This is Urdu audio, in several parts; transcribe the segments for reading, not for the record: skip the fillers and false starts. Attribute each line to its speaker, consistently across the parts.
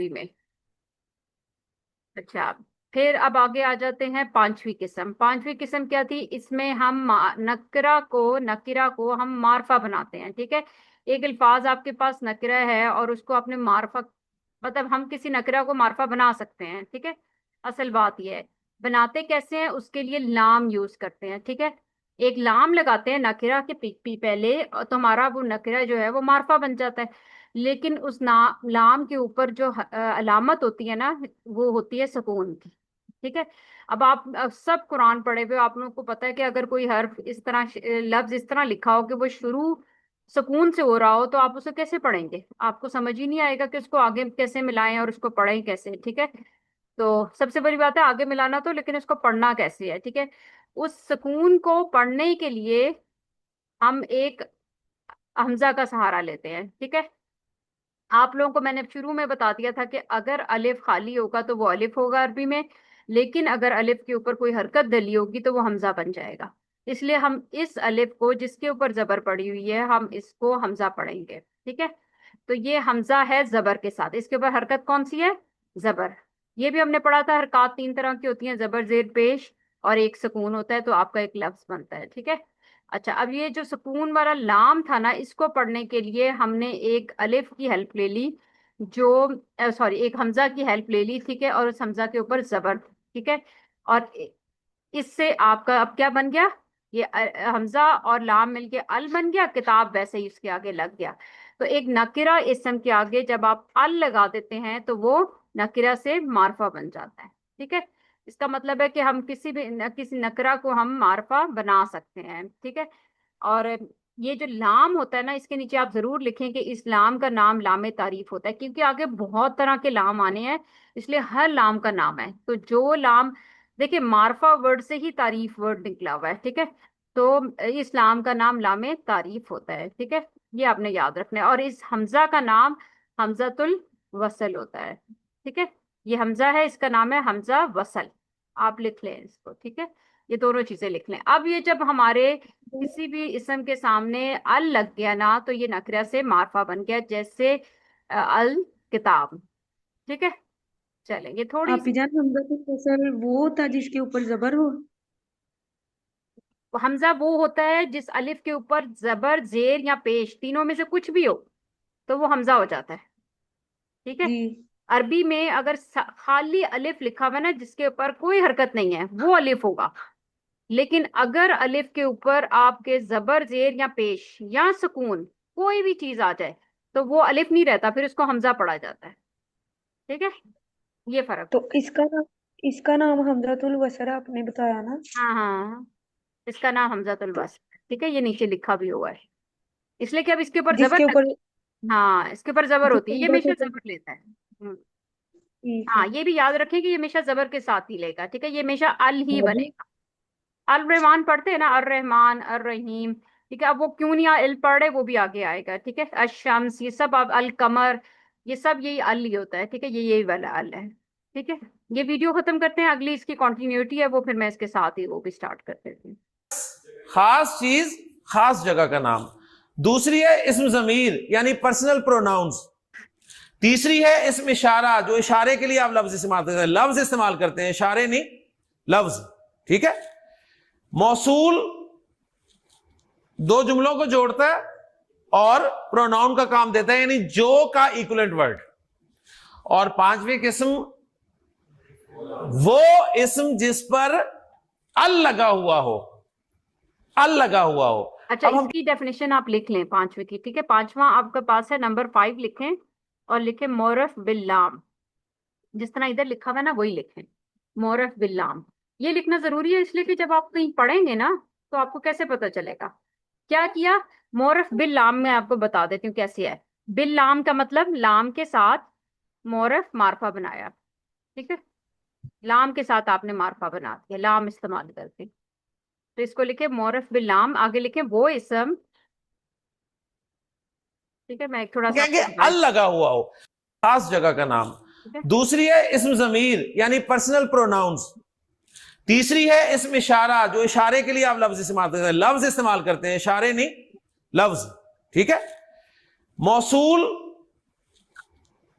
Speaker 1: عربی میں. اچھا پھر اب آگے آ جاتے ہیں پانچویں قسم. پانچویں قسم کیا تھی؟ اس میں ہم نکرہ کو ہم معرفہ بناتے ہیں. ٹھیک ہے، ایک الفاظ آپ کے پاس نکرہ ہے اور اس کو اپنے معرفہ، مطلب ہم کسی نکرہ کو معرفہ بنا سکتے ہیں. ٹھیک ہے، اصل بات یہ ہے بناتے کیسے ہیں، اس کے لیے لام یوز کرتے ہیں. ٹھیک ہے، ایک لام لگاتے ہیں نکرہ کے پہلے اور تمہارا وہ نکرہ جو ہے وہ معرفہ بن جاتا ہے. لیکن اس لام کے اوپر جو علامت ہوتی ہے نا، وہ ہوتی ہے سکون کی. ٹھیک ہے، اب آپ سب قرآن پڑھے ہوئے، آپ لوگوں کو پتا ہے کہ اگر کوئی حرف اس طرح لفظ اس طرح لکھا ہو کہ وہ شروع سکون سے ہو رہا ہو تو آپ اسے کیسے پڑھیں گے؟ آپ کو سمجھ ہی نہیں آئے گا کہ اس کو آگے کیسے ملائیں اور اس کو پڑھیں کیسے. ٹھیک ہے، تو سب سے بڑی بات ہے آگے ملانا تو، لیکن اس کو پڑھنا کیسے ہے. ٹھیک ہے، اس سکون کو پڑھنے کے لیے ہم ایک حمزہ کا سہارا لیتے ہیں. ٹھیک ہے، آپ لوگوں کو میں نے شروع میں بتا دیا تھا کہ اگر الف خالی ہوگا تو وہ الف ہوگا عربی میں، لیکن اگر الف کے اوپر کوئی حرکت ڈلی ہوگی تو وہ حمزہ بن جائے گا. اس لیے ہم اس الف کو جس کے اوپر زبر پڑی ہوئی ہے ہم اس کو حمزہ پڑھیں گے. ٹھیک ہے، تو یہ حمزہ ہے زبر کے ساتھ. اس کے اوپر حرکت کون سی ہے؟ زبر. یہ بھی ہم نے پڑھا تھا حرکات تین طرح کی ہوتی ہیں، زبر زیر پیش اور ایک سکون ہوتا ہے، تو آپ کا ایک لفظ بنتا ہے. ٹھیک ہے، اچھا اب یہ جو سکون والا لام تھا نا، اس کو پڑھنے کے لیے ہم نے ایک الف کی ہیلپ لے لی، جو ایک حمزہ کی ہیلپ لے لی. ٹھیک ہے، اور اس حمزہ کے اوپر زبر. ٹھیک ہے، اور اس سے آپ کا اب کیا بن گیا؟ یہ حمزہ اور لام مل کے ال بن گیا، کتاب ویسے ہی اس کے آگے لگ گیا. تو ایک نکرہ اسم کے آگے جب آپ ال لگا دیتے ہیں تو وہ نکرہ سے معرفہ بن جاتا ہے. ٹھیک ہے، اس کا مطلب ہے کہ ہم کسی نکرہ کو ہم معرفہ بنا سکتے ہیں. ٹھیک ہے، اور یہ جو لام ہوتا ہے نا، اس کے نیچے آپ ضرور لکھیں کہ اس لام کا نام لام تعریف ہوتا ہے، کیونکہ آگے بہت طرح کے لام آنے ہیں، اس لیے ہر لام کا نام ہے. تو جو لام دیکھیں معرفہ ورڈ سے ہی تعریف ورڈ نکلا ہوا ہے. ٹھیک ہے، تو اس لام کا نام لام تعریف ہوتا ہے. ٹھیک ہے، یہ آپ نے یاد رکھنا ہے. اور اس حمزہ کا نام حمزۃ الوصل ہوتا ہے. ٹھیک ہے، یہ حمزہ ہے، اس کا نام ہے حمزہ وصل. آپ لکھ لیں اس کو. ٹھیک ہے، یہ دونوں چیزیں لکھ لیں. اب یہ جب ہمارے کسی بھی اسم کے سامنے ال لگ گیا نا تو یہ نکرہ سے معرفہ بن گیا، جیسے الکتاب. ٹھیک ہے، چلیں یہ تھوڑی
Speaker 2: آپی جان حمزہ تو فصل وہ تھا جس کے اوپر زبر ہو.
Speaker 1: حمزہ وہ ہوتا ہے جس الف کے اوپر زبر زیر یا پیش تینوں میں سے کچھ بھی ہو تو وہ حمزہ ہو جاتا ہے. ٹھیک ہے،
Speaker 2: جی
Speaker 1: عربی میں اگر خالی الف لکھا ہوا ہے نا جس کے اوپر کوئی حرکت نہیں ہے وہ الف ہوگا، لیکن اگر الف کے اوپر آپ کے زبر زیر یا پیش یا سکون کوئی بھی چیز آ جائے تو وہ الف نہیں رہتا، پھر اس کو حمزہ پڑھا جاتا ہے. ٹھیک ہے، یہ فرق
Speaker 2: تو
Speaker 1: ہوتا ہے.
Speaker 2: اس کا نام حمزۃ الوصل آپ نے بتایا نا.
Speaker 1: ہاں ہاں، اس کا نام حمزۃ الوصل. ٹھیک ہے، یہ نیچے لکھا بھی ہوا ہے، اس لیے کہ اب اس کے اوپر
Speaker 2: جس
Speaker 1: زبر
Speaker 2: کے اوپر
Speaker 1: ہاں اس کے اوپر زبر
Speaker 2: جس
Speaker 1: ہوتی ہے، یہ
Speaker 2: حمزہ
Speaker 1: ہمیشہ
Speaker 2: کے اوپر
Speaker 1: زبر لیتا ہے.
Speaker 2: ٹھیک ہے.
Speaker 1: ہاں یہ بھی یاد رکھیں کہ یہ ہمیشہ زبر کے ساتھ ہی لے گا. ٹھیک ہے، یہ ہمیشہ ال ہی بنے گا. الرحمان پڑھتے ہیں نا، الرحمان الرحیم. ٹھیک ہے، اب وہ کیوں نہیں ال پڑھ رہے وہ بھی آگے آئے گا. ٹھیک ہے، الشمس یہ سب، اب القمر یہ سب یہی ال ہی ہوتا ہے. ٹھیک ہے، یہی والا ال ہے. ٹھیک ہے، یہ ویڈیو ختم کرتے ہیں، اگلی اس کی کنٹینیوٹی ہے وہ پھر میں اس کے ساتھ ہی وہ بھی سٹارٹ کر دیتی ہوں.
Speaker 3: خاص چیز خاص جگہ کا نام. دوسری ہے اسم ضمیر یعنی پرسنل پروناؤنز. تیسری ہے اسم اشارہ، جو اشارے کے لیے آپ لفظ استعمال کرتے ہیں، اشارے نہیں لفظ. ٹھیک ہے، موصول دو جملوں کو جوڑتا ہے اور پروناؤن کا کام دیتا ہے، یعنی جو کا ایکولنٹ ورڈ. اور پانچویں قسم وہ اسم جس پر ال لگا ہوا ہو، ال لگا ہوا ہو.
Speaker 1: اچھا
Speaker 3: اب
Speaker 1: اس
Speaker 3: ہم
Speaker 1: کی ڈیفینیشن آپ لکھ لیں پانچویں کی. ٹھیک ہے، پانچواں آپ کے پاس ہے نمبر 5 لکھیں اور لکھیں مورف باللام. جس طرح ادھر لکھا ہوا ہے نا وہی لکھیں، مورف باللام. یہ لکھنا ضروری ہے اس لیے کہ جب آپ کہیں پڑھیں گے نا تو آپ کو کیسے پتا چلے گا. کیا کیا؟ مورف باللام میں آپ کو بتا دیتی ہوں کیسے ہے. باللام کا مطلب لام کے ساتھ مورف معرفہ بنایا. ٹھیک ہے، لام کے ساتھ آپ نے معرفہ بنا دیا لام استعمال کر کے. تو اس کو لکھے مورف باللام، آگے لکھیں وہ اسم. ٹھیک ہے، میں ایک تھوڑا سا
Speaker 3: کہیں گے ال لگا ہوا ہو، خاص جگہ کا نام.
Speaker 1: ٹھیک ہے،
Speaker 3: دوسری ہے اسم ضمیر یعنی پرسنل پروناؤنز. تیسری ہے اسم اشارہ، جو اشارے کے لیے آپ لفظ استعمال کرتے ہیں، اشارے نہیں لفظ. ٹھیک ہے، موصول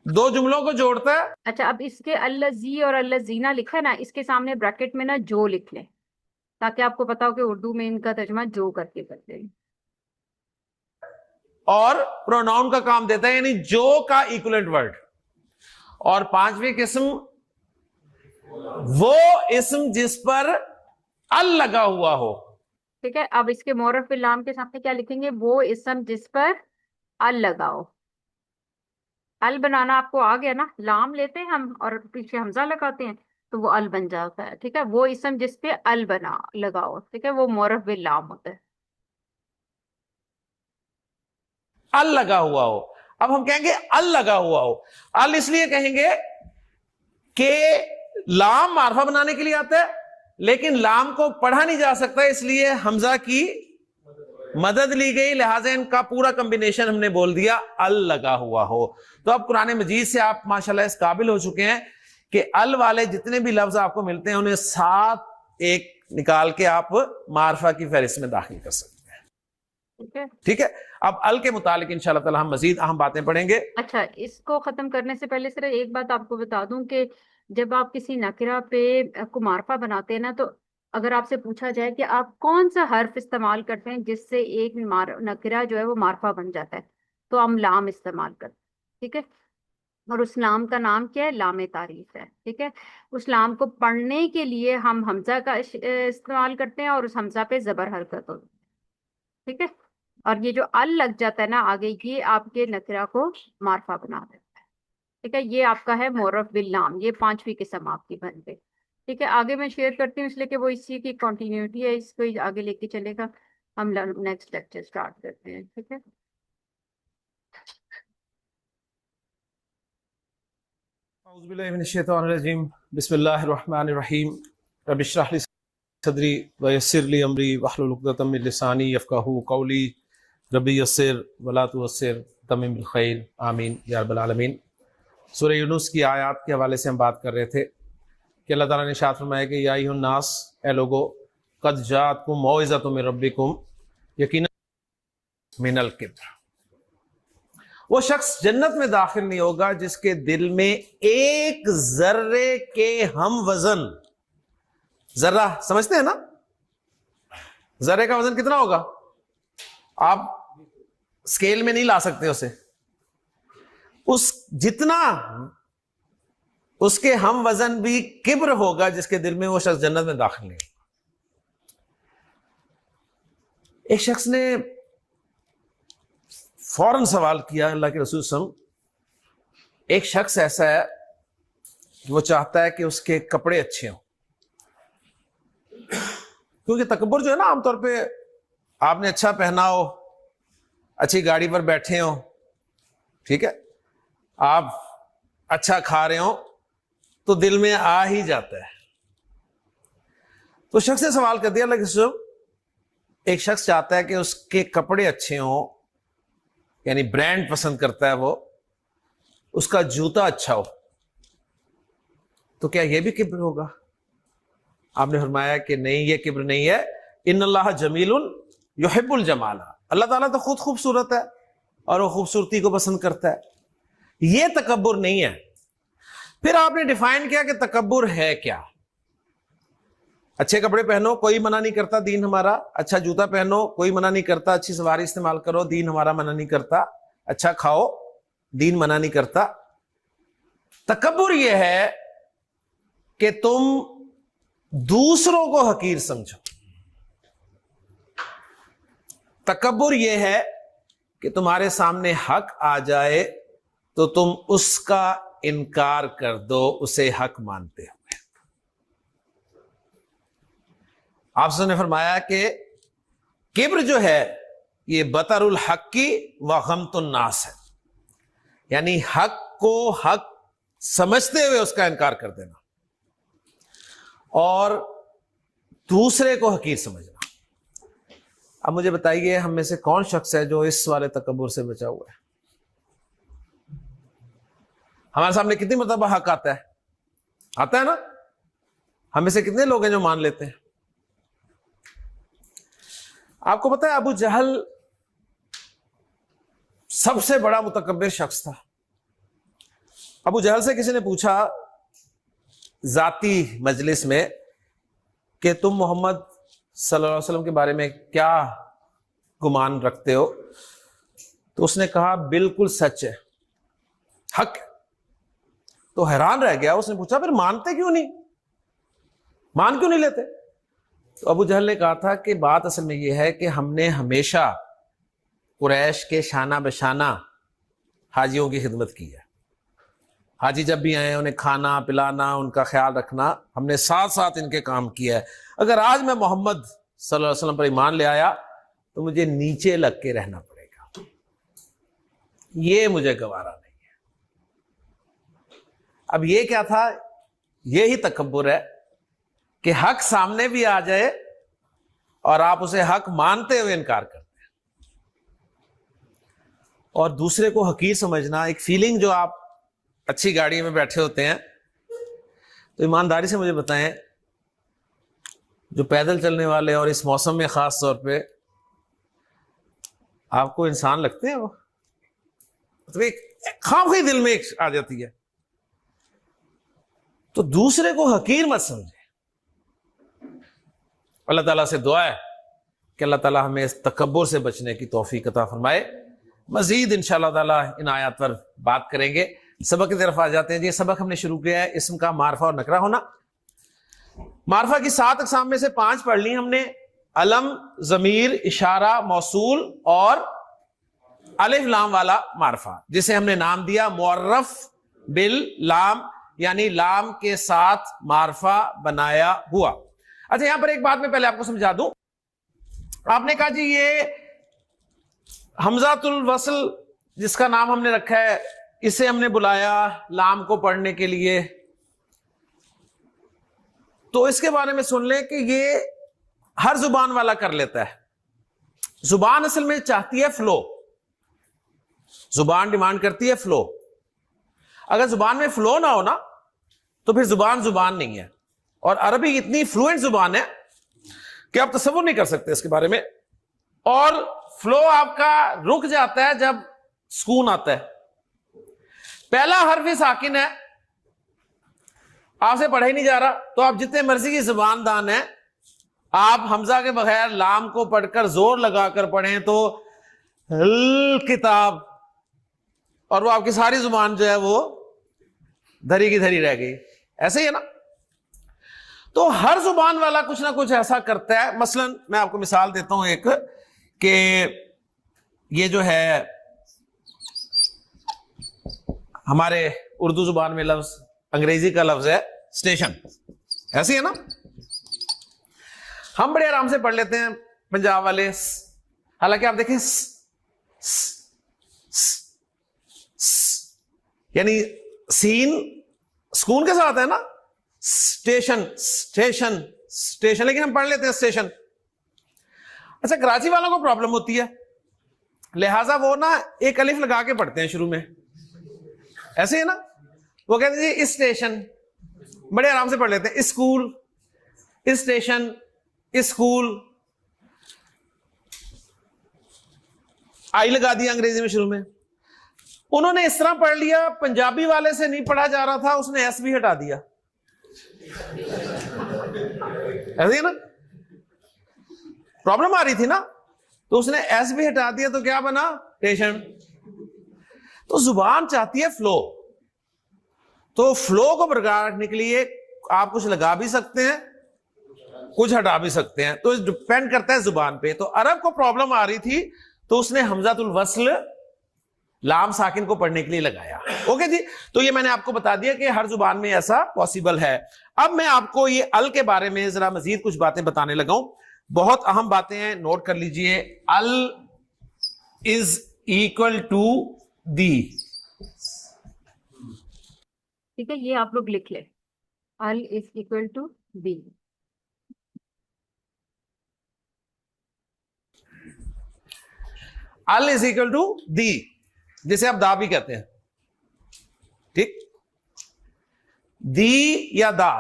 Speaker 3: دو جملوں کو جوڑتا ہے.
Speaker 1: اچھا اب اس کے الذی اور الذین لکھا ہے نا، اس کے سامنے بریکٹ میں نا جو لکھ لیں تاکہ آپ کو پتا ہو کہ اردو میں ان کا ترجمہ جو کر کے کرتے ہیں.
Speaker 3: اور پروناؤن کا کام دیتا ہے، یعنی جو کا ایکولنٹ ورڈ. اور پانچویں قسم وہ اسم جس پر ال لگا ہوا ہو.
Speaker 1: ٹھیک ہے، اب اس کے معرف باللام کے سامنے کیا لکھیں گے؟ وہ اسم جس پر ال لگاؤ. ال بنانا آپ کو آ گیا نا، لام لیتے ہیں ہم اور پیچھے حمزہ لگاتے ہیں تو وہ ال بن جاتا ہے. ٹھیک ہے، وہ اسم جس پہ ال بنا لگاؤ، ٹھیک ہے، وہ معرف باللام ہوتا ہے.
Speaker 3: ال لگا ہوا ہو. اب ہم کہیں گے ال لگا ہوا ہو. ال اس لیے کہیں گے کہ لام معرفہ بنانے کے لیے آتا ہے، لیکن لام کو پڑھا نہیں جا سکتا، اس لیے حمزہ کی مدد لی گئی، لہٰذا ان کا پورا کمبینیشن ہم نے بول دیا ال لگا ہوا ہو. تو اب قرآن مجید سے آپ ماشاءاللہ اس قابل ہو چکے ہیں کہ ال والے جتنے بھی لفظ آپ کو ملتے ہیں انہیں ساتھ ایک نکال کے آپ معرفہ کی فہرست میں داخل کر سکتے ہیں. ٹھیک ہے، اب ال کے متعلق انشاءاللہ تعالی ہم مزید اہم باتیں پڑھیں گے.
Speaker 1: اچھا، اس کو ختم کرنے سے پہلے صرف ایک بات آپ کو بتا دوں کہ جب آپ کسی نکرہ پہ کو معرفہ بناتے ہیں نا، تو اگر آپ سے پوچھا جائے کہ آپ کون سا حرف استعمال کرتے ہیں جس سے ایک نکرہ جو ہے وہ معرفہ بن جاتا ہے، تو ہم لام استعمال کرتے ہیں. ٹھیک ہے، اور اس لام کا نام کیا ہے؟ لام تعریف ہے. ٹھیک ہے، اس لام کو پڑھنے کے لیے ہم حمزہ کا استعمال کرتے ہیں اور اس حمزہ پہ زبر حرکت ہوتی ہے. ٹھیک ہے، اور یہ جو ال لگ جاتا ہے نا آگے، یہ آپ کے نکرہ کو معرفہ بنا دیتا ہے. ٹھیک ہے، یہ آپ کا ہے معرف باللام. یہ پانچویں قسم آپ کی بن گئی. ٹھیک ہے، آگے میں شیئر کرتی ہوں اس لیے کہ وہ اسی کی کنٹینیوٹی ہے، اس کو آگے لے کے چلے گا. ہم نیکسٹ لیکچر سٹارٹ کرتے ہیں. ٹھیک ہے،
Speaker 3: اعوذ باللہ من الشیطان الرجیم، بسم اللہ الرحمن الرحیم. رب اشرح لی صدری ویسر لی امری واحلل عقدۃ من لسانی یفقہوا قولی. ربی یسر ولا تعسر تمم بالخیر، آمین یا رب العالمین. سورہ یونس کی آیات کے حوالے سے ہم بات کر رہے تھے کہ اللہ تعالیٰ نے ارشاد فرمایا کہ یا ایھا الناس، اے لوگو، قد جاءتکم موعظۃ من ربکم، یقیناً من الکبر. وہ شخص جنت میں داخل نہیں ہوگا جس کے دل میں ایک ذرے کے ہم وزن، ذرہ سمجھتے ہیں نا، ذرے کا وزن کتنا ہوگا؟ آپ اسکیل میں نہیں لا سکتے اسے، اس جتنا اس کے ہم وزن بھی کبر ہوگا جس کے دل میں، وہ شخص جنت میں داخل نہیں. ایک شخص نے فوراً سوال کیا اللہ کے رسول صلی اللہ علیہ وسلم، ایک شخص ایسا ہے کہ وہ چاہتا ہے کہ اس کے کپڑے اچھے ہوں، کیونکہ تکبر جو ہے نا، عام طور پہ آپ نے اچھا پہنا ہو، اچھی گاڑی پر بیٹھے ہوں، ٹھیک ہے، آپ اچھا کھا رہے ہوں تو دل میں آ ہی جاتا ہے. تو شخص نے سوال کر دیا اللہ کے رسول، ایک شخص چاہتا ہے کہ اس کے کپڑے اچھے ہوں، یعنی برانڈ پسند کرتا ہے وہ، اس کا جوتا اچھا ہو، تو کیا یہ بھی کبر ہوگا؟ آپ نے فرمایا کہ نہیں، یہ کبر نہیں ہے. ان اللہ جمیل یحب الجمال، اللہ تعالیٰ تو خود خوبصورت ہے اور وہ خوبصورتی کو پسند کرتا ہے، یہ تکبر نہیں ہے. پھر آپ نے ڈیفائن کیا کہ تکبر ہے کیا. اچھے کپڑے پہنو، کوئی منع نہیں کرتا دین ہمارا. اچھا جوتا پہنو، کوئی منع نہیں کرتا. اچھی سواری استعمال کرو، دین ہمارا منع نہیں کرتا. اچھا کھاؤ، دین منع نہیں کرتا. تکبر یہ ہے کہ تم دوسروں کو حقیر سمجھو. تکبر یہ ہے کہ تمہارے سامنے حق آ جائے تو تم اس کا انکار کر دو اسے حق مانتے ہوئے. آپ نے فرمایا کہ کبر جو ہے یہ بطر الحق کی وغمت الناس ہے، یعنی حق کو حق سمجھتے ہوئے اس کا انکار کر دینا اور دوسرے کو حقیر سمجھنا. اب مجھے بتائیے ہم میں سے کون شخص ہے جو اس والے تکبر سے بچا ہوا ہے؟ ہمارے سامنے کتنی مرتبہ حق آتا ہے نا؟ ہم میں سے کتنے لوگ ہیں جو مان لیتے ہیں؟ آپ کو پتا ہے ابو جہل سب سے بڑا متکبر شخص تھا. ابو جہل سے کسی نے پوچھا ذاتی مجلس میں کہ تم محمد صلی اللہ علیہ وسلم کے بارے میں کیا گمان رکھتے ہو؟ تو اس نے کہا بالکل سچ ہے، حق ہے۔ تو حیران رہ گیا، اس نے پوچھا پھر مانتے کیوں نہیں، مان کیوں نہیں لیتے؟ تو ابو جہل نے کہا تھا کہ بات اصل میں یہ ہے کہ ہم نے ہمیشہ قریش کے شانہ بشانہ حاجیوں کی خدمت کی ہے۔ حاجی جب بھی آئے انہیں کھانا پلانا، ان کا خیال رکھنا، ہم نے ساتھ ساتھ ان کے کام کیا ہے۔ اگر آج میں محمد صلی اللہ علیہ وسلم پر ایمان لے آیا تو مجھے نیچے لگ کے رہنا پڑے گا، یہ مجھے گوارا نہیں ہے۔ اب یہ کیا تھا؟ یہی تکبر ہے کہ حق سامنے بھی آ جائے اور آپ اسے حق مانتے ہوئے انکار کرتے ہیں، اور دوسرے کو حقیر سمجھنا۔ ایک فیلنگ جو آپ اچھی گاڑی میں بیٹھے ہوتے ہیں تو ایمانداری سے مجھے بتائیں، جو پیدل چلنے والے اور اس موسم میں خاص طور پہ آپ کو انسان لگتے ہیں، وہ مطلب ایک خامخواہی دل میں ایک آ جاتی ہے، تو دوسرے کو حقیر مت سمجھے۔ اللہ تعالیٰ سے دعا ہے کہ اللہ تعالیٰ ہمیں اس تکبر سے بچنے کی توفیق عطا فرمائے۔ مزید انشاءاللہ تعالیٰ ان آیات پر بات کریں گے۔ سبق کی طرف آ جاتے ہیں۔ یہ سبق ہم نے شروع کیا ہے اسم کا معرفہ اور نکرہ ہونا۔ معرفہ کی 7 اقسام میں سے 5 پڑھ لی ہم نے، علم، ضمیر، اشارہ، موصول اور الف لام والا معرفہ، جسے ہم نے نام دیا معرف باللام، یعنی لام کے ساتھ معرفہ بنایا ہوا۔ اچھا یہاں پر ایک بات میں پہلے آپ کو سمجھا دوں۔ آپ نے کہا جی یہ حمزۃ الوصل جس کا نام ہم نے رکھا ہے، اسے ہم نے بلایا لام کو پڑھنے کے لیے، تو اس کے بارے میں سن لیں کہ یہ ہر زبان والا کر لیتا ہے۔ زبان اصل میں چاہتی ہے فلو، زبان ڈیمانڈ کرتی ہے فلو۔ اگر زبان میں فلو نہ ہونا تو پھر زبان زبان نہیں ہے۔ اور عربی اتنی فلوئنٹ زبان ہے کہ آپ تصور نہیں کر سکتے اس کے بارے میں، اور فلو آپ کا رک جاتا ہے جب سکون آتا ہے۔ پہلا حرف ہی ساکن ہے، آپ سے پڑھا ہی نہیں جا رہا، تو آپ جتنے مرضی کی زبان دان ہیں، آپ حمزہ کے بغیر لام کو پڑھ کر زور لگا کر پڑھیں تو کتاب، اور وہ آپ کی ساری زبان جو ہے وہ دھری کی دھری رہ گئی۔ ایسے ہی ہے نا؟ تو ہر زبان والا کچھ نہ کچھ ایسا کرتا ہے۔ مثلا میں آپ کو مثال دیتا ہوں ایک، کہ یہ جو ہے ہمارے اردو زبان میں لفظ، انگریزی کا لفظ ہے اسٹیشن، ایسے ہی ہے نا؟ ہم بڑے آرام سے پڑھ لیتے ہیں پنجاب والے، حالانکہ آپ دیکھیں یعنی سین سکون کے ساتھ ہے نا، اسٹیشن اسٹیشن اسٹیشن، لیکن ہم پڑھ لیتے ہیں اسٹیشن۔ اچھا کراچی والوں کو پرابلم ہوتی ہے، لہذا وہ نا ایک الف لگا کے پڑھتے ہیں شروع میں، ایسے ہے نا؟ وہ کہتے ہیں جی اسٹیشن، بڑے آرام سے پڑھ لیتے ہیں اسکول، اسٹیشن، اسکول، آئی لگا دیا انگریزی میں شروع میں۔ انہوں نے اس طرح پڑھ لیا، پنجابی والے سے نہیں پڑھا جا رہا تھا، اس نے ایس بھی ہٹا دیا، ایسے ہی نا؟ پرابلم آ رہی تھی نا، تو اس نے ایس بھی ہٹا دیا، تو کیا بنا؟ اسٹیشن۔ تو زبان چاہتی ہے فلو، تو فلو کو برقرار رکھنے کے لیے آپ کچھ لگا بھی سکتے ہیں، کچھ ہٹا بھی سکتے ہیں، تو ڈپینڈ کرتا ہے زبان پہ۔ تو عرب کو پرابلم آ رہی تھی تو اس نے حمزۃ الوصل لام ساکن کو پڑھنے کے لیے لگایا۔ اوکے جی، تو یہ میں نے آپ کو بتا دیا کہ ہر زبان میں ایسا پاسبل ہے۔ اب میں آپ کو یہ ال کے بارے میں ذرا مزید کچھ باتیں بتانے لگا ہوں، بہت اہم باتیں ہیں، نوٹ کر لیجئے۔ ال از اکول ٹو دی،
Speaker 1: ٹھیک ہے، یہ آپ لوگ لکھ لیں، ال از اکول ٹو بی۔
Speaker 3: ال از اکول ٹو دی، جسے آپ دا بھی کہتے ہیں، ٹھیک؟ دی یا دا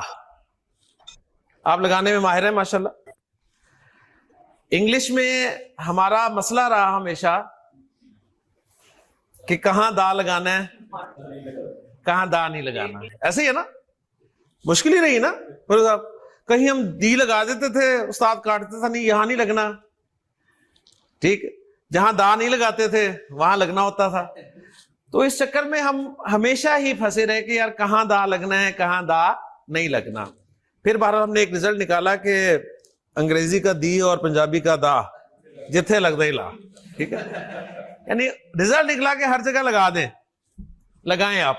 Speaker 3: آپ لگانے میں ماہر ہیں ماشاءاللہ۔ انگلش میں ہمارا مسئلہ رہا ہمیشہ کہ کہاں دا لگانا ہے، کہاں دا نہیں لگانا. ایسے ہی ہے نا, مشکل ہی رہی نا فیروز صاحب. کہیں ہم دی لگا دیتے تھے, استاد کاٹتے تھا, نہیں یہاں نہیں لگنا, ٹھیک, جہاں دا نہیں لگاتے تھے وہاں لگنا ہوتا تھا. تو اس چکر میں ہم ہمیشہ ہی پھنسے رہے کہ یار کہاں دا لگنا ہے کہاں دا نہیں لگنا. پھر بہرحال ہم نے ایک رزلٹ نکالا کہ انگریزی کا دی اور پنجابی کا دا جتھے لگ دے لا, ٹھیک ہے, یعنی رزلٹ نکلا کہ ہر جگہ لگا دیں, لگائیں آپ.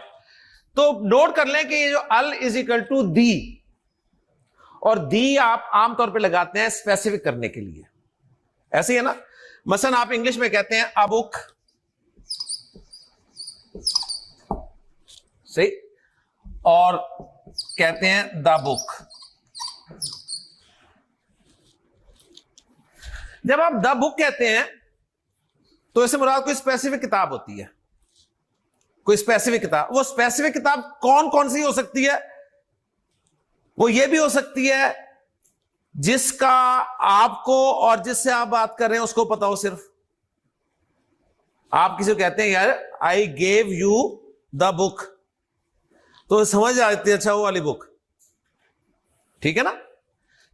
Speaker 3: تو نوٹ کر لیں کہ یہ جو ال از اکول ٹو دی, اور دی آپ عام طور پہ لگاتے ہیں اسپیسیفک کرنے کے لیے, ایسے ہی ہے نا. مثلا آپ انگلش میں کہتے ہیں ا بک, صحیح, اور کہتے ہیں دا بک. جب آپ دا بک کہتے ہیں تو اس سے مراد کوئی اسپیسیفک کتاب ہوتی ہے, کوئی اسپیسیفک کتاب. وہ اسپیسیفک کتاب کون کون سی ہو سکتی ہے؟ وہ یہ بھی ہو سکتی ہے جس کا آپ کو اور جس سے آپ بات کر رہے ہیں اس کو پتا ہو. صرف آپ کسی کو کہتے ہیں یار آئی گیو یو دا بک, تو سمجھ آتی ہے اچھا وہ والی بک, ٹھیک ہے نا.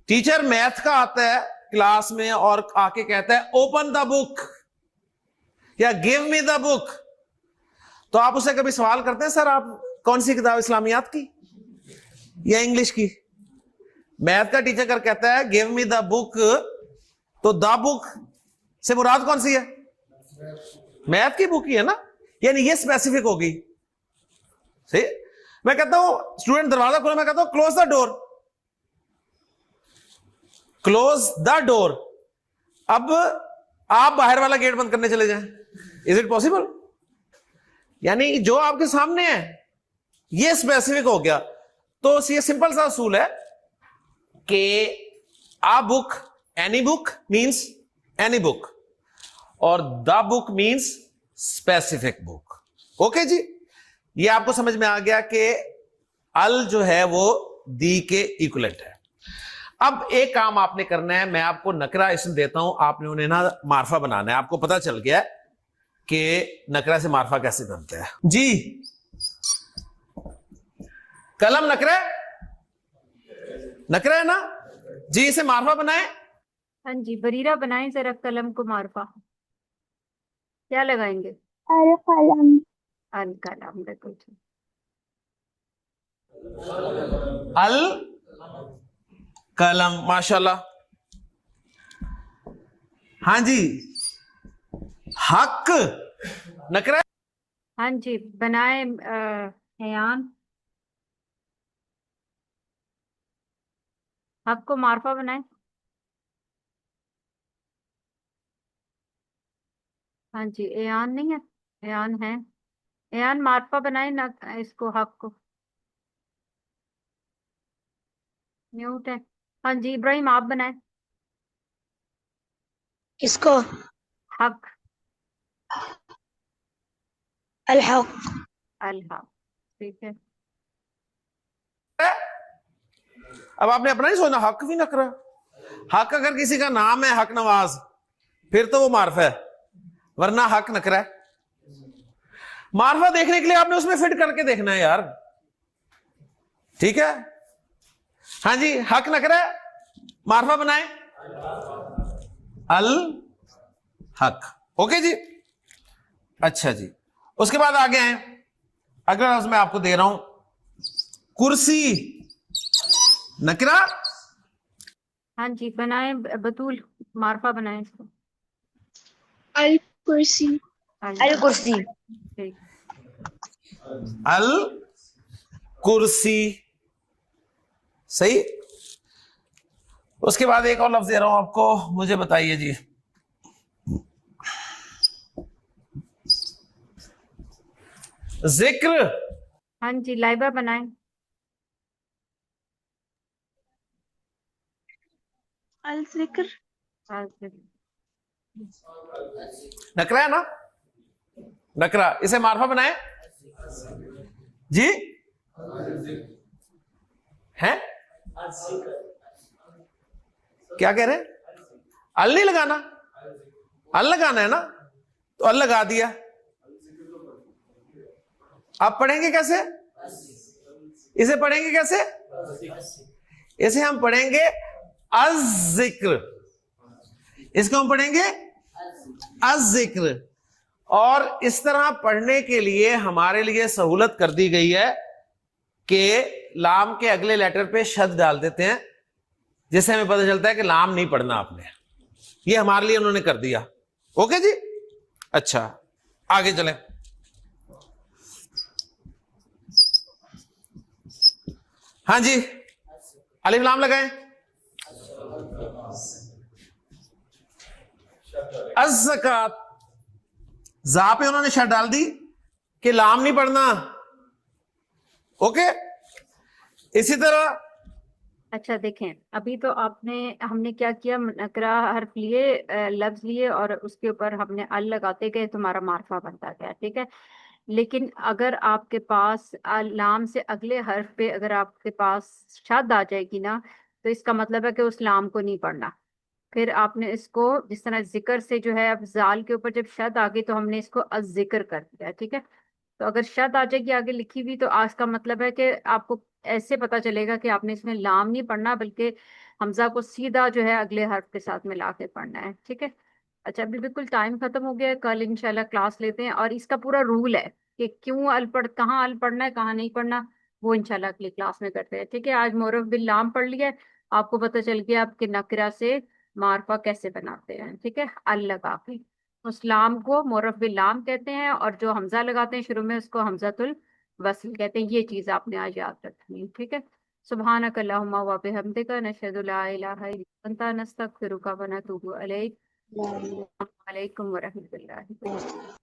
Speaker 3: ٹیچر میتھ کا آتا ہے کلاس میں اور آ کے کہتا ہے اوپن دا بک یا گیو می دا بک, تو آپ اسے کبھی سوال کرتے ہیں سر آپ کون سی کتاب, اسلامیات کی یا انگلش کی؟ میتھ کا ٹیچر کر کہتا ہے گیو می دا بک, تو دا بک سے مراد کون سی ہے؟ میتھ کی بک ہی ہے نا, یعنی یہ اسپیسیفک ہوگی. صحیح. میں کہتا ہوں اسٹوڈنٹ دروازہ کھولے, میں کہتا ہوں close the door, close the ڈور. اب آپ باہر والا گیٹ بند کرنے چلے جائیں, از اٹ پاسبل؟ یعنی جو آپ کے سامنے ہے یہ اسپیسیفک ہو گیا. تو یہ سمپل سا اصول ہے کہ a book, any book means any book, اور the book means specific book. Okay ji, یہ آپ کو سمجھ میں آ گیا کہ ال جو ہے وہ دی کے ایکولنٹ ہے. اب ایک کام آپ نے کرنا ہے, میں آپ کو نکرہ اسم دیتا ہوں, آپ نے انہیں نا معرفہ بنانا ہے. آپ کو پتا چل گیا کہ نکرہ سے معرفہ کیسے بنتا ہے جی. قلم نکرہ, نکرہ ہے نا جی, اسے معرفہ بنائیں.
Speaker 1: ہاں جی, بریرہ بنائیں ذرا قلم کو معرفہ. کیا لگائیں گے؟
Speaker 2: القلم.
Speaker 1: القلم. بالکل ٹھیک.
Speaker 3: قلم, ماشاءاللہ. ہاں جی, حق نکرہ.
Speaker 1: ہاں جی, بنائیں حیان. حق کو معرفہ بنائیں. ہاں جی, ایان نہیں ہے, ایان ہے. ایان معرفہ بنائیں نہ اس کو, حق کو. میوٹ ہے. ہاں جی, ابراہیم آپ بنائیں.
Speaker 2: کس کو؟
Speaker 1: حق.
Speaker 2: الحق.
Speaker 1: الحق, ٹھیک ہے.
Speaker 3: اب آپ نے اپنا نہیں سوچنا حق بھی نکرہ. حق اگر کسی کا نام ہے حق نواز پھر تو وہ معرفہ ہے, ورنہ حق نکرہ ہے. معرفہ دیکھنے کے لیے آپ نے اس میں فٹ کر کے دیکھنا ہے یار, ٹھیک ہے. ہاں جی, حق نکرہ, معرفہ بنائیں الحق. اوکے جی, اچھا جی. اس کے بعد آگے ہیں, اگلا لفظ میں آپ کو دے رہا ہوں کرسی نکرہ.
Speaker 1: ہاں جی, بنائیں بطول, معرفہ بنائیں اس کو.
Speaker 2: الکرسی. الکرسی.
Speaker 1: ٹھیک.
Speaker 3: الکرسی, صحیح. اس کے بعد ایک اور لفظ دے رہا ہوں آپ کو, مجھے بتائیے جی. ذکر.
Speaker 1: ہاں جی, لائبہ بنائیں.
Speaker 2: الذکر.
Speaker 3: نکرہ ہے نا, نکرہ, اسے معرفہ بنائیں جی. ہیں کیا کہہ رہے ہیں؟ ال نہیں لگانا, ال لگانا ہے نا, تو ال لگا دیا. آپ پڑھیں گے کیسے؟ اسے پڑھیں گے کیسے؟ اسے ہم پڑھیں گے الذکر، اس کو ہم پڑھیں گے الذکر. اور اس طرح پڑھنے کے لیے ہمارے لیے سہولت کر دی گئی ہے کہ لام کے اگلے لیٹر پہ شد ڈال دیتے ہیں، جس سے ہمیں پتہ چلتا ہے کہ لام نہیں پڑھنا آپ نے. یہ ہمارے لیے انہوں نے کر دیا. اوکے جی، اچھا آگے چلیں. ہاں جی، الف لام لگائیں. الزکات، زا پہ انہوں نے شد ڈال دی کہ لام نہیں پڑھنا. اوکے، اسی طرح
Speaker 1: اچھا دیکھیں، ابھی تو ہم نے کیا کیا، نکرہ حرف لیے، لفظ لیے، اور اس کے اوپر ہم نے ال لگاتے گئے، تمہارا معرفہ بنتا گیا. ٹھیک ہے، لیکن اگر آپ کے پاس لام سے اگلے حرف پہ اگر آپ کے پاس شد آ جائے گی نا، تو اس کا مطلب ہے کہ اس لام کو نہیں پڑھنا. پھر آپ نے اس کو جس طرح ذکر سے جو ہے، اب زال کے اوپر جب شد آ گئی تو ہم نے اس کو الذکر کر دیا. ٹھیک ہے، تو اگر شد آ جائے گی آگے لکھی ہوئی، تو آج کا مطلب ہے کہ آپ کو ایسے پتا چلے گا کہ آپ نے اس میں لام نہیں پڑھنا، بلکہ حمزہ کو سیدھا جو ہے اگلے حرف کے ساتھ ملا کے پڑھنا ہے. ٹھیک ہے، اچھا ابھی بالکل ٹائم ختم ہو گیا ہے، کل انشاءاللہ کلاس لیتے ہیں، اور اس کا پورا رول ہے کہ کیوں کہاں ال پڑھنا ہے، کہاں نہیں پڑھنا، وہ انشاءاللہ اگلی کلاس میں کرتے ہیں. ٹھیک ہے، آج معرف باللام پڑھ لیا ہے، آپ کو پتہ چل گیا آپ کے نکرہ سے معرفہ کیسے بناتے ہیں. ٹھیک ہے، ال لگا کے اس لام کو معرف باللام کہتے ہیں، اور جو حمزہ لگاتے ہیں شروع میں اس کو حمزۃ الوصل کہتے ہیں. یہ چیز آپ نے آج یاد رکھنی ہے. ٹھیک ہے، سبحانک اللہم و بحمدک، نشہد لا الہ الا انت، نستغفرک و نتوب الیک. السلام علیکم ورحمۃ اللہ.